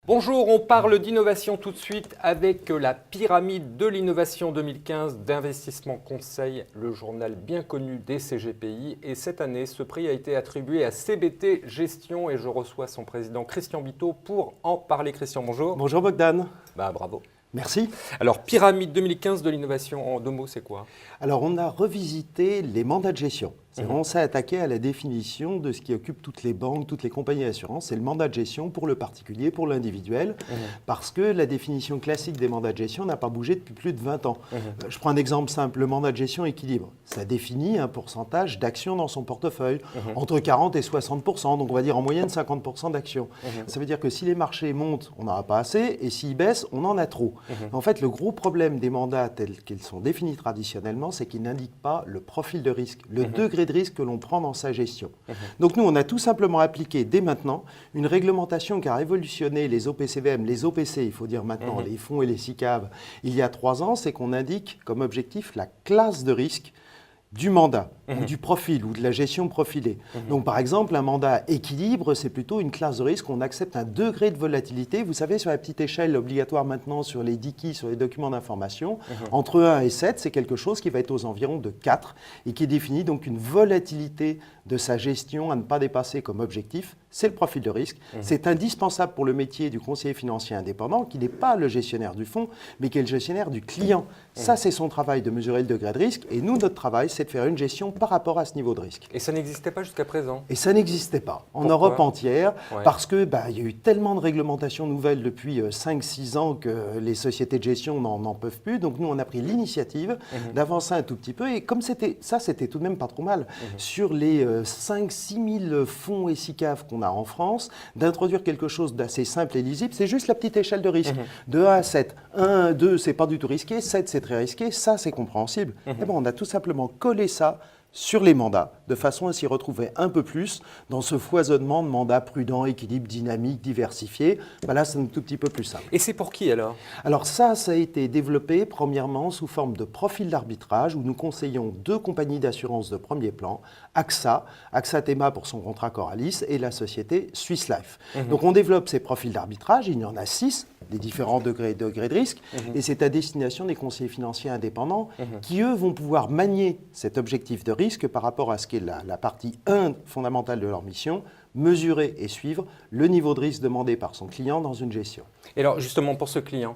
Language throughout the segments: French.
Bonjour, on parle d'innovation tout de suite avec la pyramide de l'innovation 2015 d'Investissement Conseil, le journal bien connu des CGPI. Et cette année, ce prix a été attribué à CBT Gestion et je reçois son président Christian Biteau pour en parler. Christian, bonjour. Bonjour Bogdan. Bravo. Merci. Alors, pyramide 2015 de l'innovation, en deux mots, c'est quoi? Alors, on a revisité les mandats de gestion. On s'est attaqué à la définition de ce qui occupe toutes les banques, toutes les compagnies d'assurance. C'est le mandat de gestion pour le particulier, pour l'individuel, parce que la définition classique des mandats de gestion n'a pas bougé depuis plus de 20 ans. Je prends un exemple simple, le mandat de gestion équilibre. Ça définit un pourcentage d'actions dans son portefeuille, entre 40 et 60%, donc on va dire en moyenne 50% d'actions. Ça veut dire que si les marchés montent, on n'aura pas assez, et s'ils baissent, on en a trop. En fait, le gros problème des mandats tels qu'ils sont définis traditionnellement, c'est qu'ils n'indiquent pas le profil de risque, le degré de risque que l'on prend dans sa gestion. Donc nous, on a tout simplement appliqué dès maintenant une réglementation qui a révolutionné les OPCVM, les OPC, il faut dire maintenant, les fonds et les SICAV, il y a 3 ans, c'est qu'on indique comme objectif la classe de risque du mandat, ou du profil, ou de la gestion profilée. Donc par exemple, un mandat équilibre, c'est plutôt une classe de risque, on accepte un degré de volatilité. Vous savez, sur la petite échelle obligatoire maintenant sur les DICI, sur les documents d'information, entre 1 et 7, c'est quelque chose qui va être aux environs de 4 et qui définit donc une volatilité de sa gestion à ne pas dépasser comme objectif. C'est le profil de risque. C'est indispensable pour le métier du conseiller financier indépendant, qui n'est pas le gestionnaire du fonds, mais qui est le gestionnaire du client. Ça, c'est son travail de mesurer le degré de risque. Et nous, notre travail, c'est de faire une gestion par rapport à ce niveau de risque. Et ça n'existait pas jusqu'à présent? Et ça n'existait pas en Pourquoi? Europe entière, parce que il y a eu tellement de réglementations nouvelles depuis 5-6 ans que les sociétés de gestion n'en peuvent plus. Donc nous, on a pris l'initiative d'avancer un tout petit peu. Et comme c'était tout de même pas trop mal, sur les 5-6 000 fonds et SICAV qu'on a en France, d'introduire quelque chose d'assez simple et lisible. C'est juste la petite échelle de risque, de 1 à 7. 1, 2, c'est pas du tout risqué, 7, c'est très risqué, ça, c'est compréhensible. Et bon, on a tout simplement collé ça sur les mandats, de façon à s'y retrouver un peu plus dans ce foisonnement de mandats prudents, équilibre, dynamique, diversifié. Là, c'est un tout petit peu plus simple. Et c'est pour qui alors? Alors ça a été développé premièrement sous forme de profil d'arbitrage où nous conseillons 2 compagnies d'assurance de premier plan, AXA Théma pour son contrat Coralis et la société Swiss Life. Donc on développe ces profils d'arbitrage, il y en a 6, des différents degrés de risque, et c'est à destination des conseillers financiers indépendants qui, eux, vont pouvoir manier cet objectif de risque par rapport à ce qu'est la partie 1 fondamentale de leur mission, mesurer et suivre le niveau de risque demandé par son client dans une gestion. Et alors justement pour ce client,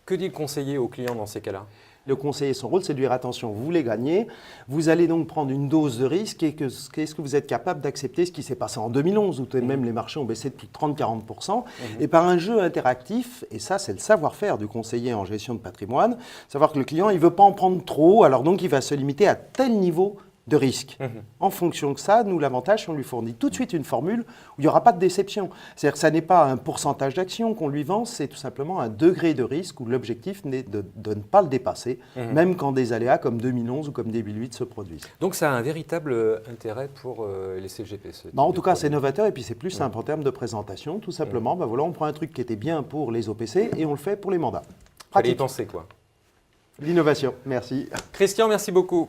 que dit le conseiller au client dans ces cas-là? Le conseiller, son rôle, c'est de lui dire attention, vous voulez gagner, vous allez donc prendre une dose de risque et qu'est-ce que vous êtes capable d'accepter ce qui s'est passé en 2011 où tout de même les marchés ont baissé de plus de 30-40%. Et par un jeu interactif, et ça c'est le savoir-faire du conseiller en gestion de patrimoine, savoir que le client il ne veut pas en prendre trop, alors donc il va se limiter à tel niveau de risque. En fonction de ça, nous, l'avantage, on lui fournit tout de suite une formule où il n'y aura pas de déception. C'est-à-dire que ça n'est pas un pourcentage d'action qu'on lui vend, c'est tout simplement un degré de risque où l'objectif n'est de ne pas le dépasser, même quand des aléas comme 2011 ou comme 2008 se produisent. Donc ça a un véritable intérêt pour les CGP. En tout cas, c'est novateur et puis c'est plus simple en termes de présentation. Tout simplement, voilà, on prend un truc qui était bien pour les OPC et on le fait pour les mandats. Fallait y penser quoi. L'innovation, merci. Christian, merci beaucoup.